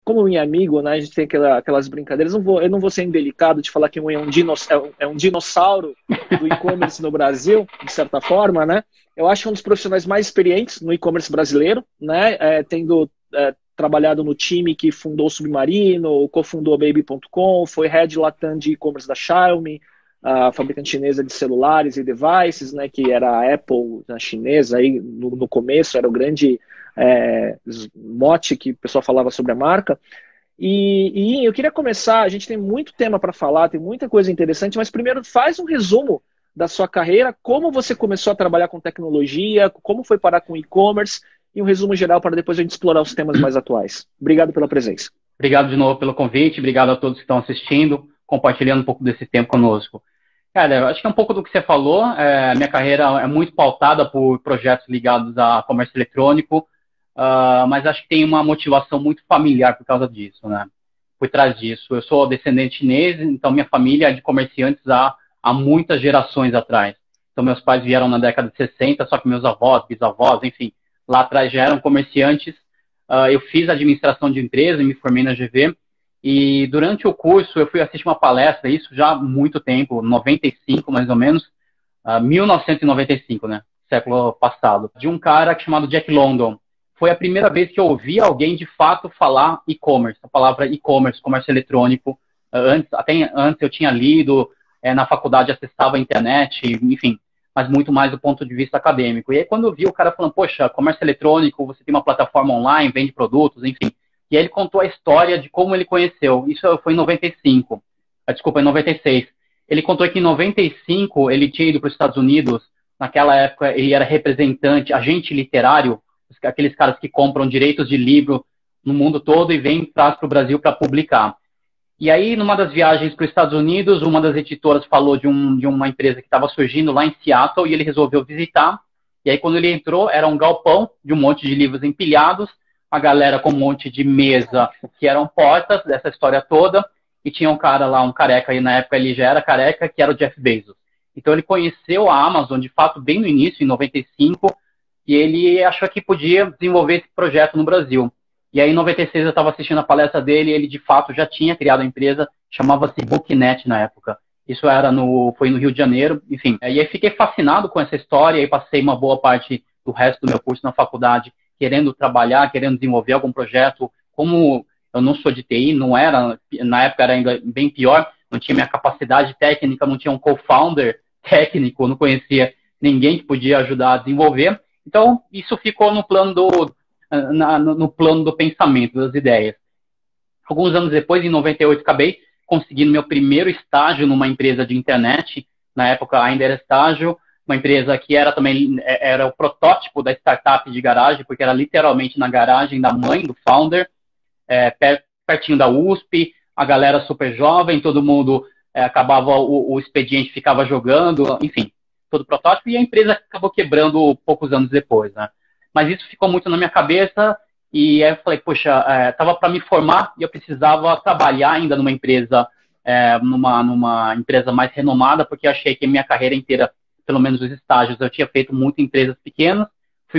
como o Win é amigo, né, a gente tem aquelas brincadeiras, eu não vou ser indelicado de falar que o Win é um dinossauro do e-commerce no Brasil, de certa forma, né? Eu acho que é um dos profissionais mais experientes no e-commerce brasileiro, né? Tendo trabalhado no time que fundou o Submarino, cofundou a Baby.com, foi head Latam de e-commerce da Xiaomi, a fabricante chinesa de celulares e devices, né? Que era a Apple na chinesa aí no começo, era o grande mote que o pessoal falava sobre a marca. E eu queria começar, a gente tem muito tema para falar, tem muita coisa interessante, mas primeiro faz um resumo da sua carreira, como você começou a trabalhar com tecnologia, como foi parar com e-commerce, e um resumo geral para depois a gente explorar os temas mais atuais. Obrigado pela presença. Obrigado de novo pelo convite, obrigado a todos que estão assistindo, compartilhando um pouco desse tempo conosco. Cara, eu acho que é um pouco do que você falou, minha carreira é muito pautada por projetos ligados a comércio eletrônico, mas acho que tem uma motivação muito familiar por causa disso, né? Por trás disso. Eu sou descendente chinês, então minha família é de comerciantes há muitas gerações atrás. Então meus pais vieram na década de 60, só que meus avós, bisavós, enfim, lá atrás já eram comerciantes. Eu fiz administração de empresa, me formei na GV, e durante o curso eu fui assistir uma palestra, isso já há muito tempo, 95 mais ou menos, 1995, né? Século passado, de um cara chamado Jack London. Foi a primeira vez que eu ouvi alguém de fato falar e-commerce, a palavra e-commerce, comércio eletrônico. Até antes eu tinha lido, na faculdade acessava a internet, enfim, mas muito mais do ponto de vista acadêmico. E aí quando eu vi o cara falando, poxa, comércio eletrônico, você tem uma plataforma online, vende produtos, enfim. E aí ele contou a história de como ele conheceu. Isso foi em 95. Desculpa, em 96. Ele contou que em 95 ele tinha ido para os Estados Unidos. Naquela época ele era representante, agente literário, aqueles caras que compram direitos de livro no mundo todo e vêm para o Brasil para publicar. E aí, numa das viagens para os Estados Unidos, uma das editoras falou de uma empresa que estava surgindo lá em Seattle e ele resolveu visitar. E aí, quando ele entrou, era um galpão de um monte de livros empilhados, a galera com um monte de mesa que eram portas dessa história toda, e tinha um cara lá, um careca, e na época ele já era careca, que era o Jeff Bezos. Então ele conheceu a Amazon, de fato, bem no início, em 95, e ele achou que podia desenvolver esse projeto no Brasil. E aí, em 96, eu estava assistindo a palestra dele, e ele, de fato, já tinha criado a empresa, chamava-se Booknet na época. Isso foi no Rio de Janeiro, enfim. E aí fiquei fascinado com essa história, e passei uma boa parte do resto do meu curso na faculdade, querendo trabalhar, querendo desenvolver algum projeto. Como eu não sou de TI, não era, na época era ainda bem pior, não tinha minha capacidade técnica, não tinha um co-founder técnico, não conhecia ninguém que podia ajudar a desenvolver. Então, isso ficou no plano do pensamento, das ideias. Alguns anos depois, em 98, acabei conseguindo meu primeiro estágio numa empresa de internet. Na época, ainda era estágio, uma empresa que era o protótipo da startup de garagem, porque era literalmente na garagem da mãe do founder, pertinho da USP, a galera super jovem, todo mundo acabava o expediente, ficava jogando, enfim. Todo protótipo, e a empresa acabou quebrando poucos anos depois, né? Mas isso ficou muito na minha cabeça, e aí eu falei, poxa, estava para me formar, e eu precisava trabalhar ainda numa empresa, numa empresa mais renomada, porque eu achei que a minha carreira inteira, pelo menos os estágios, eu tinha feito muito em empresas pequenas,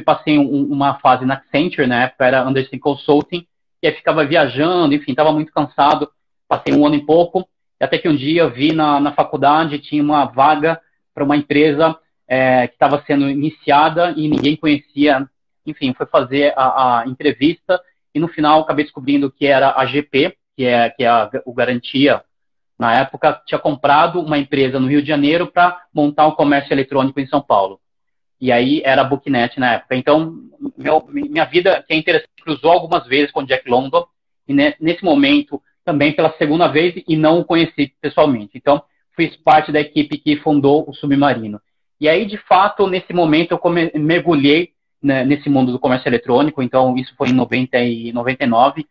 passei uma fase na Accenture, na época era Andersen Consulting, e aí ficava viajando, enfim, estava muito cansado, passei um ano e pouco, e até que um dia eu vi na faculdade, tinha uma vaga para uma empresa que estava sendo iniciada e ninguém conhecia. Enfim, foi fazer a entrevista e no final acabei descobrindo que era a GP, que é o Garantia, na época, tinha comprado uma empresa no Rio de Janeiro para montar um comércio eletrônico em São Paulo. E aí era a Booknet na época. Então, minha vida, que é interessante, cruzou algumas vezes com o Jack London, e nesse momento também pela segunda vez, e não o conheci pessoalmente. Então, fiz parte da equipe que fundou o Submarino. E aí, de fato, nesse momento, eu mergulhei nesse mundo do comércio eletrônico. Então, isso foi em 90 e 99.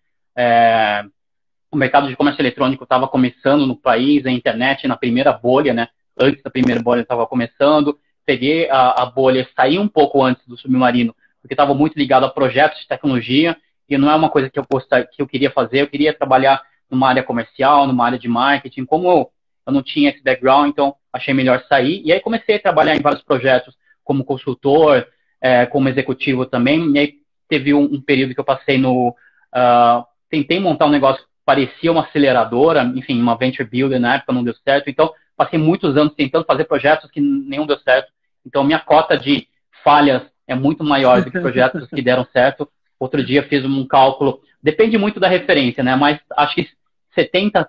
O mercado de comércio eletrônico estava começando no país, a internet na primeira bolha, né? Antes da primeira bolha estava começando. Peguei a bolha, saí um pouco antes do Submarino, porque estava muito ligado a projetos de tecnologia, e não é uma coisa que eu queria fazer. Eu queria trabalhar numa área comercial, numa área de marketing. Como eu não tinha esse background, então achei melhor sair. E aí comecei a trabalhar em vários projetos como consultor, como executivo também. E aí teve um período que eu passei tentei montar um negócio que parecia uma aceleradora, enfim, uma venture builder na época, não deu certo. Então, passei muitos anos tentando fazer projetos que nenhum deu certo. Então, minha cota de falhas é muito maior do que projetos que deram certo. Outro dia fiz um cálculo, depende muito da referência, né? Mas acho que 70%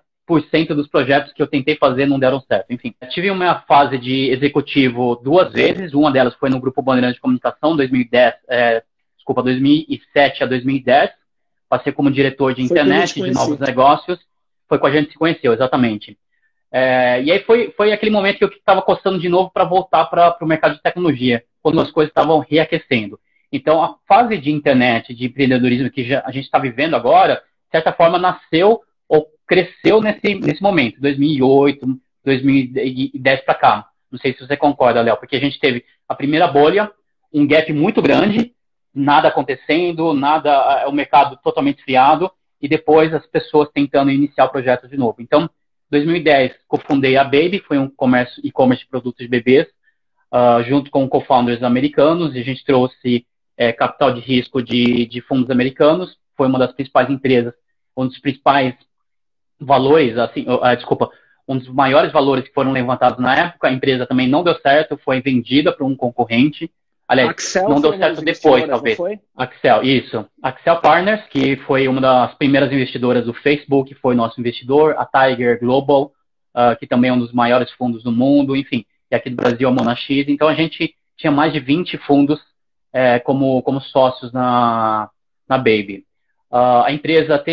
dos projetos que eu tentei fazer não deram certo. Enfim, tive uma fase de executivo 2 vezes. Uma delas foi no Grupo Bandeirantes de Comunicação, 2007 a 2010. Passei como diretor de internet, de novos negócios. Foi com a gente se conheceu, exatamente. E aí foi aquele momento que eu estava coçando de novo para voltar para o mercado de tecnologia, quando as coisas estavam reaquecendo. Então, a fase de internet, de empreendedorismo que a gente está vivendo agora, de certa forma, nasceu ou cresceu nesse momento, 2008, 2010 para cá. Não sei se você concorda, Léo, porque a gente teve a primeira bolha, um gap muito grande, nada acontecendo, o mercado totalmente esfriado, e depois as pessoas tentando iniciar o projeto de novo. Então, em 2010, cofundei a Baby, foi um e-commerce de produtos de bebês, junto com co-founders americanos, e a gente trouxe capital de risco de fundos americanos, foi uma das principais empresas, um dos principais valores, um dos maiores valores que foram levantados na época. A empresa também não deu certo, foi vendida para um concorrente. Aliás, Axel não deu certo depois, talvez. Axel, isso. Axel Partners, que foi uma das primeiras investidoras do Facebook, foi nosso investidor. A Tiger Global, que também é um dos maiores fundos do mundo. Enfim, e aqui do Brasil a Monax. Então, a gente tinha mais de 20 fundos como sócios na Baby. A empresa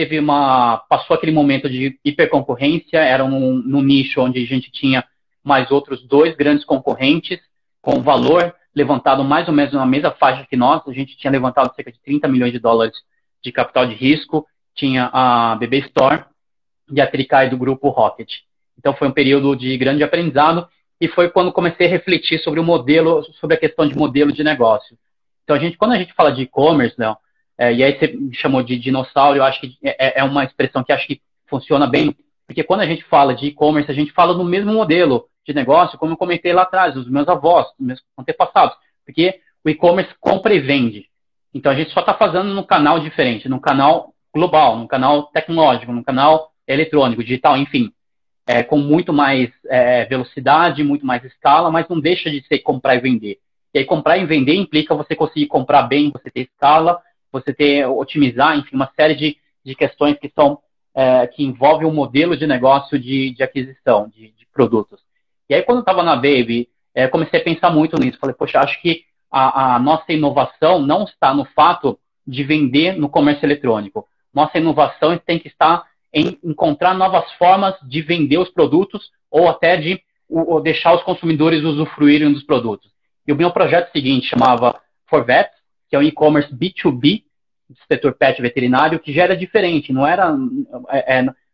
passou aquele momento de hiperconcorrência, era num nicho onde a gente tinha mais outros 2 grandes concorrentes, com valor levantado mais ou menos na mesma faixa que nós. A gente tinha levantado cerca de $30 milhões de capital de risco, tinha a BB Store e a Tricai do grupo Rocket. Então foi um período de grande aprendizado e foi quando comecei a refletir sobre a questão de modelo de negócio. Então quando a gente fala de e-commerce, Léo, e aí você me chamou de dinossauro, eu acho que é uma expressão que acho que funciona bem, porque quando a gente fala de e-commerce, a gente fala no mesmo modelo de negócio, como eu comentei lá atrás, os meus avós, os meus antepassados, porque o e-commerce compra e vende. Então a gente só está fazendo num canal diferente, num canal global, num canal tecnológico, num canal eletrônico, digital, enfim, com muito mais velocidade, muito mais escala, mas não deixa de ser comprar e vender. E aí comprar e vender implica você conseguir comprar bem, você ter escala, você otimizar, enfim, uma série de questões que envolvem o modelo de negócio de aquisição de produtos. E aí, quando eu estava na Baby, comecei a pensar muito nisso. Falei, poxa, acho que a nossa inovação não está no fato de vender no comércio eletrônico. Nossa inovação tem que estar em encontrar novas formas de vender os produtos ou até de deixar os consumidores usufruírem dos produtos. E o meu projeto seguinte chamava For Vets, que é um e-commerce B2B, do setor pet veterinário, que já era diferente, não era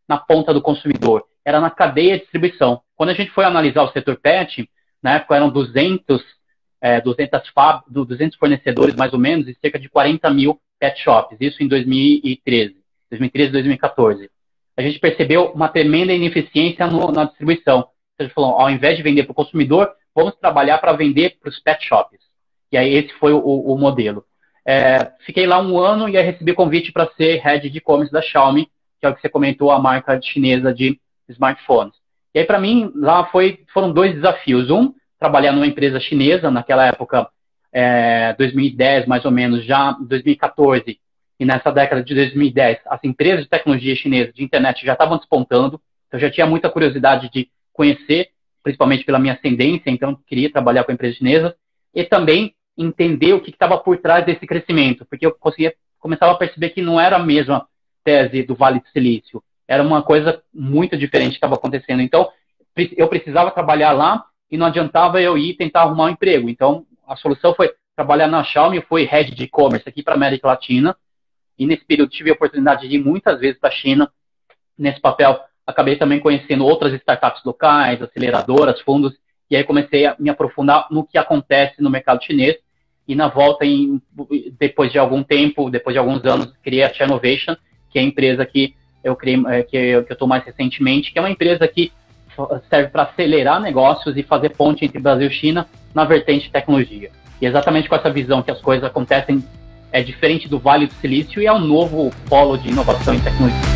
na ponta do consumidor, era na cadeia de distribuição. Quando a gente foi analisar o setor pet, na época eram 200 fornecedores, mais ou menos, e cerca de 40 mil pet shops, isso em 2013, 2014. A gente percebeu uma tremenda ineficiência na distribuição. A gente falou, ao invés de vender para o consumidor, vamos trabalhar para vender para os pet shops. E aí esse foi o modelo. Fiquei lá 1 ano e aí recebi convite para ser head de e-commerce da Xiaomi, que é o que você comentou, a marca chinesa de smartphones. E aí para mim lá foram 2 desafios. Trabalhar numa empresa chinesa, naquela época, 2010 mais ou menos, já 2014, e nessa década de 2010, as empresas de tecnologia chinesa de internet já estavam despontando, eu já tinha muita curiosidade de conhecer, principalmente pela minha ascendência, então eu queria trabalhar com empresas chinesas, e também entender o que estava por trás desse crescimento, porque eu começava a perceber que não era a mesma tese do Vale do Silício, era uma coisa muito diferente que estava acontecendo. Então, eu precisava trabalhar lá e não adiantava eu ir tentar arrumar um emprego. Então, a solução foi trabalhar na Xiaomi, fui head de e-commerce aqui para a América Latina, e nesse período tive a oportunidade de ir muitas vezes para a China. Nesse papel, acabei também conhecendo outras startups locais, aceleradoras, fundos, e aí comecei a me aprofundar no que acontece no mercado chinês. E na volta, depois de algum tempo, depois de alguns anos, criei a Chanovation, que é a empresa que eu criei, que eu estou mais recentemente, que é uma empresa que serve para acelerar negócios e fazer ponte entre Brasil e China na vertente de tecnologia. E exatamente com essa visão que as coisas acontecem é diferente do Vale do Silício e é um novo polo de inovação e tecnologia.